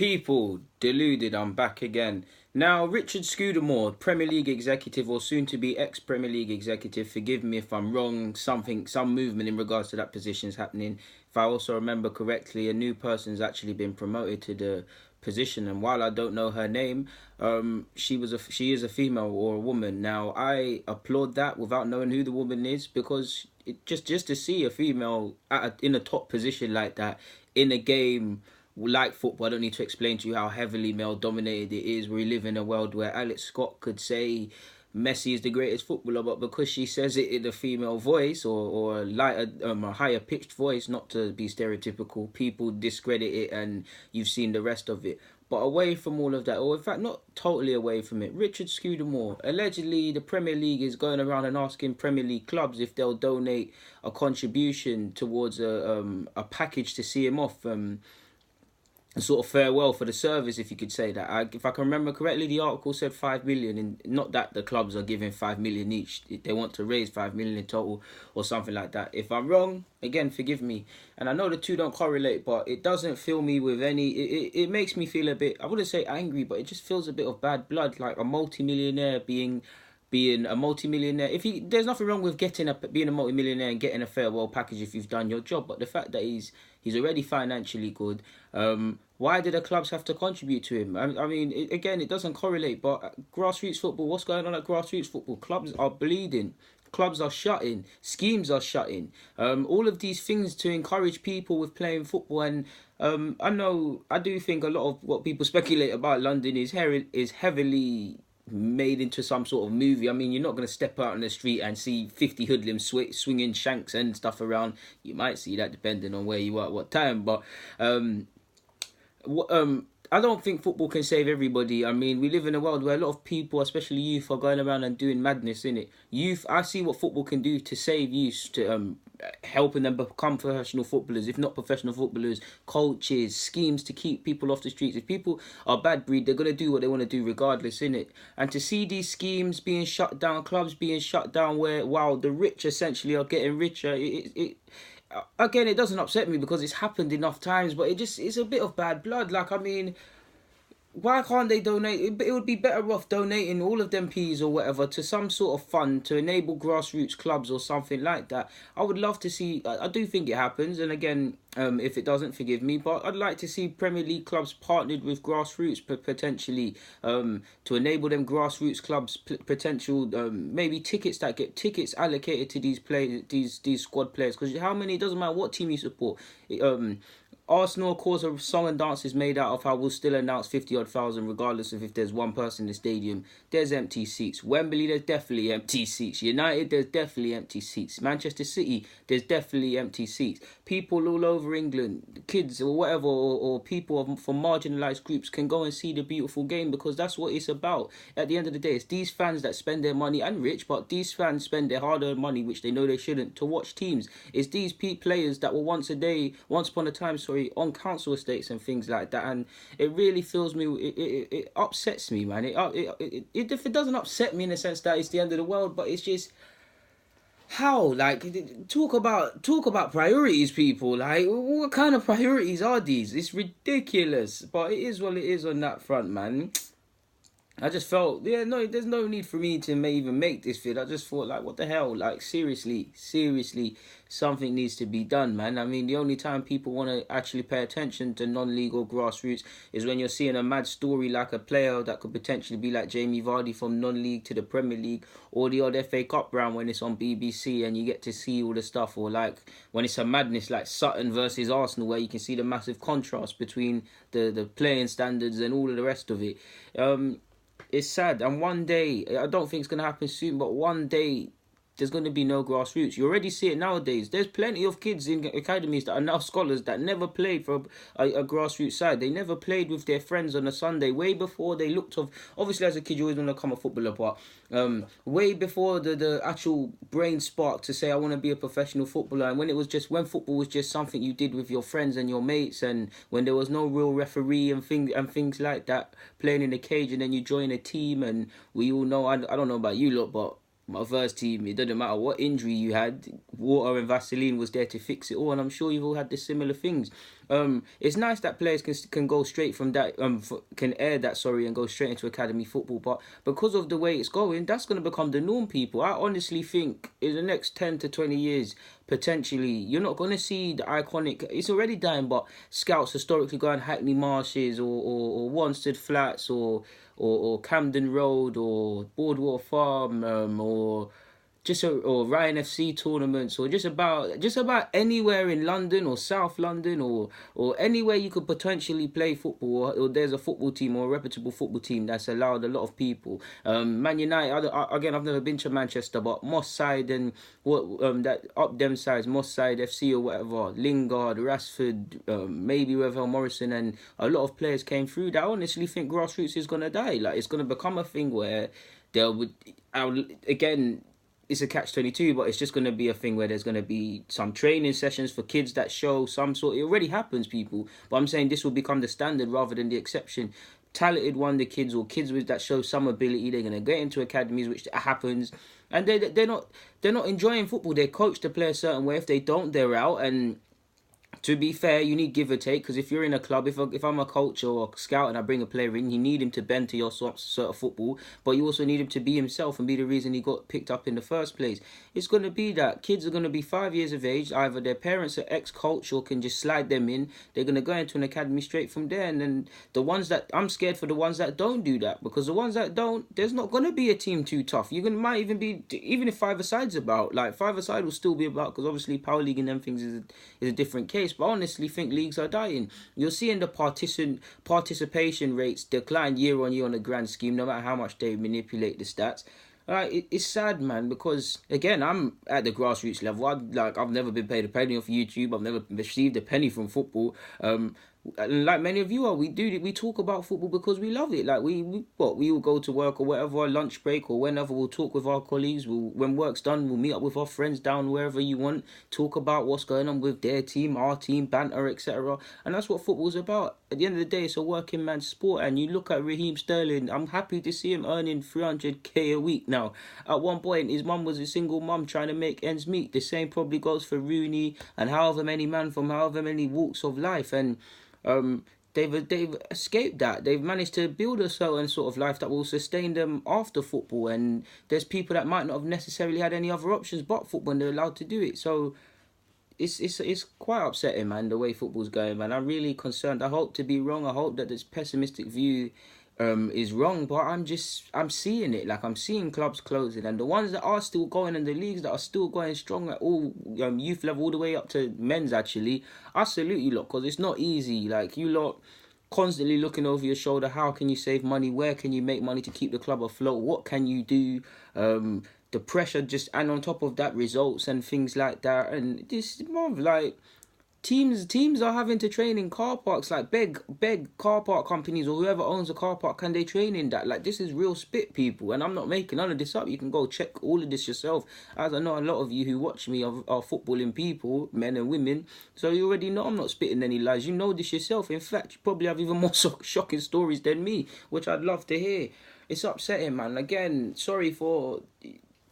People, deluded, I'm back again. Now, Richard Scudamore, Premier League executive or soon to be ex-Premier League executive, forgive me if I'm wrong, some movement in regards to that position is happening. If I also remember correctly, a new person's actually been promoted to the position, and while I don't know her name, she is a female or a woman. Now, I applaud that without knowing who the woman is, because just to see a female in a top position like that in a game like football, I don't need to explain to you how heavily male dominated it is. We live in a world where Alex Scott could say Messi is the greatest footballer, but because she says it in a female voice or a lighter, a higher pitched voice, not to be stereotypical, people discredit it, and you've seen the rest of it. But away from all of that, or in fact not totally away from it, Richard Scudamore, allegedly the Premier League is going around and asking Premier League clubs if they'll donate a contribution towards a package to see him off. A sort of farewell for the service, if you could say that. If I can remember correctly, the article said 5 million, and not that the clubs are giving 5 million each. They want to raise 5 million in total or something like that. If I'm wrong, again, forgive me. And I know the two don't correlate, but it doesn't fill me with any. It makes me feel a bit, I wouldn't say angry, but it just feels a bit of bad blood, like a multi-millionaire being a multi-millionaire. There's nothing wrong with being a multi-millionaire and getting a farewell package if you've done your job, but the fact that he's already financially good, why do the clubs have to contribute to him? I mean, it doesn't correlate, but grassroots football, what's going on at grassroots football? Clubs are bleeding. Clubs are shutting. Schemes are shutting. All of these things to encourage people with playing football. And I do think a lot of what people speculate about London is heavily made into some sort of movie. I mean, you're not going to step out on the street and see 50 hoodlums swinging shanks and stuff around. You might see that depending on where you are at what time, but I don't think football can save everybody. I mean, we live in a world where a lot of people, especially youth, are going around and doing madness, innit? Youth, I see what football can do to save youth, to helping them become professional footballers, if not professional footballers, coaches, schemes to keep people off the streets. If people are bad breed, they're going to do what they want to do regardless, innit? And to see these schemes being shut down, clubs being shut down, where, wow, the rich essentially are getting richer, again, it doesn't upset me because it's happened enough times, but it's a bit of bad blood. Like, I mean, why can't they donate? It would be better off donating all of them peas or whatever to some sort of fund to enable grassroots clubs or something like that. I would love to see, I do think it happens, and again, if it doesn't, forgive me, but I'd like to see Premier League clubs partnered with grassroots potentially, to enable them grassroots clubs potential, maybe tickets allocated to these players, these squad players, because how many, it doesn't matter what team you support. Arsenal, of course, a song and dance is made out of how we'll still announce 50-odd thousand regardless of if there's one person in the stadium. There's empty seats. Wembley, there's definitely empty seats. United, there's definitely empty seats. Manchester City, there's definitely empty seats. People all over England, kids or whatever, or people from marginalised groups can go and see the beautiful game, because that's what it's about. At the end of the day, it's these fans that spend their money, and rich, but these fans spend their hard-earned money, which they know they shouldn't, to watch teams. It's these players that were once upon a time, on council estates and things like that, and it really fills me. It upsets me, man. If it doesn't upset me in the sense that it's the end of the world, but it's just how, like, talk about priorities, people. Like, what kind of priorities are these? It's ridiculous, but it is what it is on that front, man. I just felt, there's no need for me to even make this vid. I just thought, like, what the hell? Like, seriously, something needs to be done, man. I mean, the only time people want to actually pay attention to non-league or grassroots is when you're seeing a mad story like a player that could potentially be like Jamie Vardy from non-league to the Premier League, or the odd FA Cup round when it's on BBC and you get to see all the stuff, or like when it's a madness like Sutton versus Arsenal, where you can see the massive contrast between the playing standards and all of the rest of it. It's sad, and one day, I don't think it's going to happen soon, but one day there's going to be no grassroots. You already see it nowadays. There's plenty of kids in academies that are now scholars that never played for a grassroots side. They never played with their friends on a Sunday, way before they looked of, obviously as a kid you always want to become a footballer, but way before the actual brain spark to say I want to be a professional footballer, and when football was just something you did with your friends and your mates, and when there was no real referee and things like that, playing in the cage, and then you join a team, and we all know, I don't know about you lot, but my first team, it doesn't matter what injury you had, water and Vaseline was there to fix it all, and I'm sure you've all had the similar things. It's nice that players can go straight from that, can air that, sorry, and go straight into academy football, but because of the way it's going, that's going to become the norm, people. I honestly think in the next 10 to 20 years, potentially, you're not going to see the iconic, it's already dying, but scouts historically going Hackney Marshes or Wanstead Flats or Camden Road or Boardwalk Farm, or Ryan FC tournaments, or just about anywhere in London or South London, or anywhere you could potentially play football, or there's a football team or a reputable football team that's allowed a lot of people. Man United, again, I've never been to Manchester, but Moss Side and what that up them sides, Moss Side FC or whatever, Lingard, Rashford, maybe Ravel Morrison, and a lot of players came through that. I honestly think grassroots is gonna die. Like, it's gonna become a thing where there would, again, it's a catch-22, but it's just going to be a thing where there's going to be some training sessions for kids that show some sort. It already happens, people, but I'm saying this will become the standard rather than the exception. Talented wonder kids or kids that show some ability, they're going to get into academies, which happens, and they're not enjoying football. They coach to play a certain way. If they don't, they're out. And to be fair, you need give or take, because if you're in a club, if I'm a coach or a scout and I bring a player in, you need him to bend to your sort of football, but you also need him to be himself and be the reason he got picked up in the first place. It's going to be that kids are going to be 5 years of age, either their parents are ex-coach or can just slide them in. They're going to go into an academy straight from there, and then the ones that, I'm scared for the ones that don't do that, because the ones that don't, there's not going to be a team too tough. Might even be, even if five-a-side's about, like, five-a-side will still be about, because obviously Power League and them things is a different case. But I honestly think leagues are dying. You're seeing the participation rates decline year on year on the grand scheme, no matter how much they manipulate the stats. It's sad, man, because again, I'm at the grassroots level. I've never been paid a penny off YouTube. I've never received a penny from football. And like many of you are, we talk about football because we love it. Like we will go to work or whatever, lunch break or whenever, we'll talk with our colleagues. When work's done, we'll meet up with our friends down wherever you want, talk about what's going on with their team, our team, banter, etc. And that's what football's about. At the end of the day, it's a working man's sport. And you look at Raheem Sterling, I'm happy to see him earning 300k a week now. At one point, his mum was a single mum trying to make ends meet. The same probably goes for Rooney and however many man from however many walks of life. And they've escaped that. They've managed to build a certain sort of life that will sustain them after football. And there's people that might not have necessarily had any other options but football, and they're allowed to do it. So it's quite upsetting, man, the way football's going, man. I'm really concerned. I hope to be wrong. I hope that this pessimistic view is wrong, but I'm seeing it. Like, I'm seeing clubs closing, and the ones that are still going, and the leagues that are still going strong at all youth level all the way up to men's, actually, I salute you lot, because it's not easy. Like, you lot constantly looking over your shoulder. How can you save money? Where can you make money to keep the club afloat? What can you do? The pressure, just, and on top of that, results and things like that. And this month, like, teams are having to train in car parks. Like, beg car park companies or whoever owns a car park, can they train in that? Like, this is real spit, people, and I'm not making none of this up. You can go check all of this yourself, as I know a lot of you who watch me are footballing people, men and women, so you already know I'm not spitting any lies. You know this yourself. In fact, you probably have even more shocking stories than me, which I'd love to hear. It's upsetting, man. Again, sorry for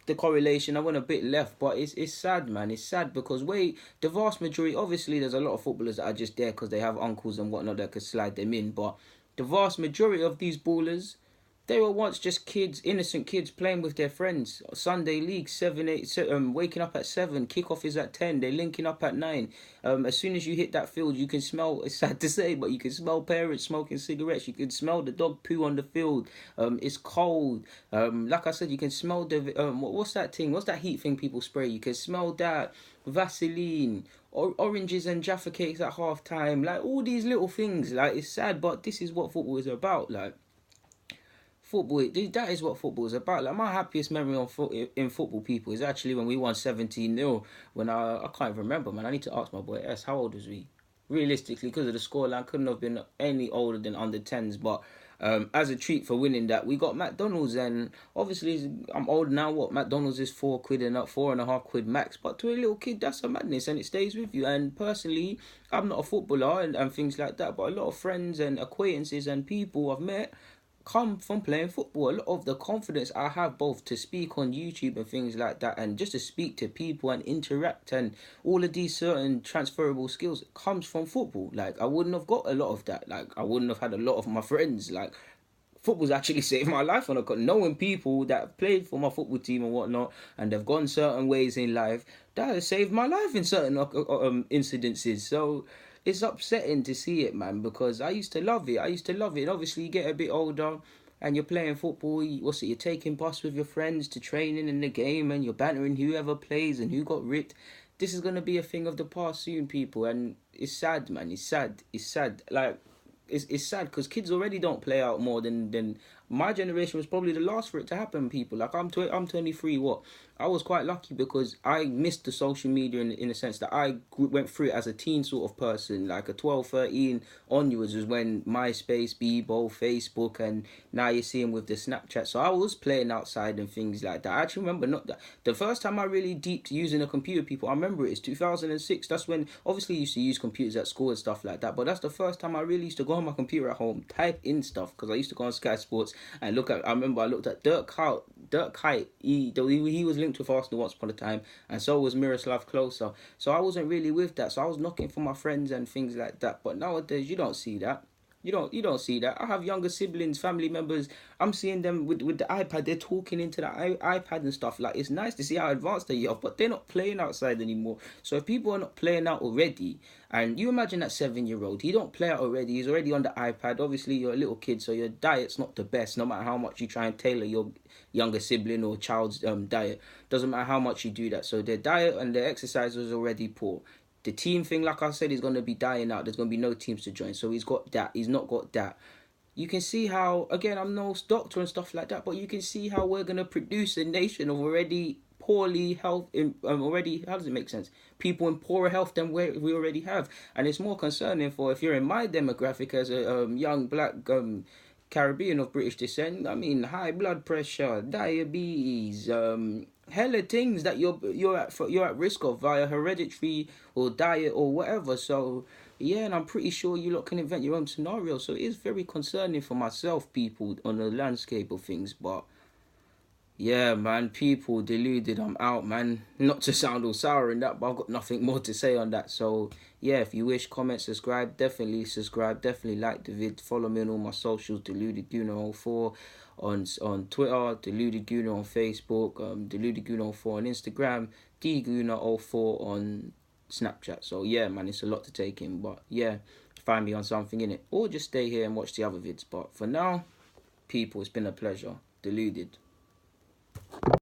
the correlation. I went a bit left, but it's sad, man. It's sad because the vast majority, obviously there's a lot of footballers that are just there because they have uncles and whatnot that could slide them in, but the vast majority of these ballers, they were once just kids, innocent kids playing with their friends. Sunday league, 7, 8, waking up at 7, kickoff is at 10, they're linking up at 9. As soon as you hit that field, you can smell, it's sad to say, but you can smell parents smoking cigarettes, you can smell the dog poo on the field. It's cold. Like I said, you can smell the, what's that thing? What's that heat thing people spray? You can smell that. Vaseline, oranges and Jaffa cakes at half time. Like, all these little things. Like, it's sad, but this is what football is about. Like, football, that is what football is about. Like, my happiest memory in football, people, is actually when we won 17-0. When I can't even remember, man. I need to ask my boy S, how old was we? Realistically, because of the scoreline, couldn't have been any older than under 10s. But as a treat for winning that, we got McDonald's, and obviously I'm old now. What, McDonald's is £4 and not £4.50 max, but to a little kid, that's a madness, and it stays with you. And personally, I'm not a footballer and things like that, but a lot of friends and acquaintances and people I've met come from playing football. A lot of the confidence I have both to speak on YouTube and things like that, and just to speak to people and interact, and all of these certain transferable skills comes from football. Like I wouldn't have got a lot of that. Like I wouldn't have had a lot of my friends. Like football's actually saved my life, and I got knowing people that have played for my football team and whatnot, and they've gone certain ways in life that has saved my life in certain incidences. So it's upsetting to see it, man, because I used to love it. I used to love it. And obviously, you get a bit older and you're playing football. What's it? You're taking bus with your friends to training in the game, and you're bantering whoever plays and who got ripped. This is gonna be a thing of the past soon, people, and it's sad, man. It's sad. It's sad. Like it's sad because kids already don't play out more than my generation was probably the last for it to happen. People like I'm 23. What I was quite lucky because I missed the social media in the sense that went through it as a teen sort of person. Like a 12, 13 onwards was when MySpace, Bebo, Facebook, and now you're seeing with the Snapchat. So I was playing outside and things like that. I actually remember not that the first time I really deeped using a computer, people. I remember it's 2006. That's when obviously you used to use computers at school and stuff like that. But that's the first time I really used to go on my computer at home, type in stuff, because I used to go on Sky Sports and look at. I remember I looked at Dirk Kuyt. He was linked with Arsenal once upon a time, and so was Miroslav Klose. So I wasn't really with that. So I was knocking for my friends and things like that. But nowadays you don't see that. You don't see that. I have younger siblings, family members. I'm seeing them with the iPad. They're talking into the iPad and stuff. Like it's nice to see how advanced they are, but they're not playing outside anymore. So if people are not playing out already, and you imagine that 7-year-old, he don't play out already. He's already on the iPad. Obviously, you're a little kid, so your diet's not the best. No matter how much you try and tailor your younger sibling or child's diet, doesn't matter how much you do that. So their diet and their exercise was already poor. The team thing, like I said, is going to be dying out. There's going to be no teams to join. So he's got that. He's not got that. You can see how, again, I'm no doctor and stuff like that, but you can see how we're going to produce a nation of already poorly health, already, how does it make sense? People in poorer health than we already have. And it's more concerning for if you're in my demographic as a young black Caribbean of British descent. I mean, high blood pressure, diabetes, hella things that you're at risk of via hereditary or diet or whatever. So yeah, and I'm pretty sure you lot can invent your own scenario. So it is very concerning for myself, people, on the landscape of things. But yeah, man, people deluded. I'm out, man. Not to sound all sour in that, but I've got nothing more to say on that. So yeah, if you wish, comment, subscribe. Definitely subscribe. Definitely like the vid. Follow me on all my socials. Deluded Gunner 04 on Twitter. Deluded Gunner on Facebook. Deluded Gunner 04 on Instagram. Gunner 04 on Snapchat. So yeah, man, it's a lot to take in. But yeah, find me on something in it, or just stay here and watch the other vids. But for now, people, it's been a pleasure. Deluded.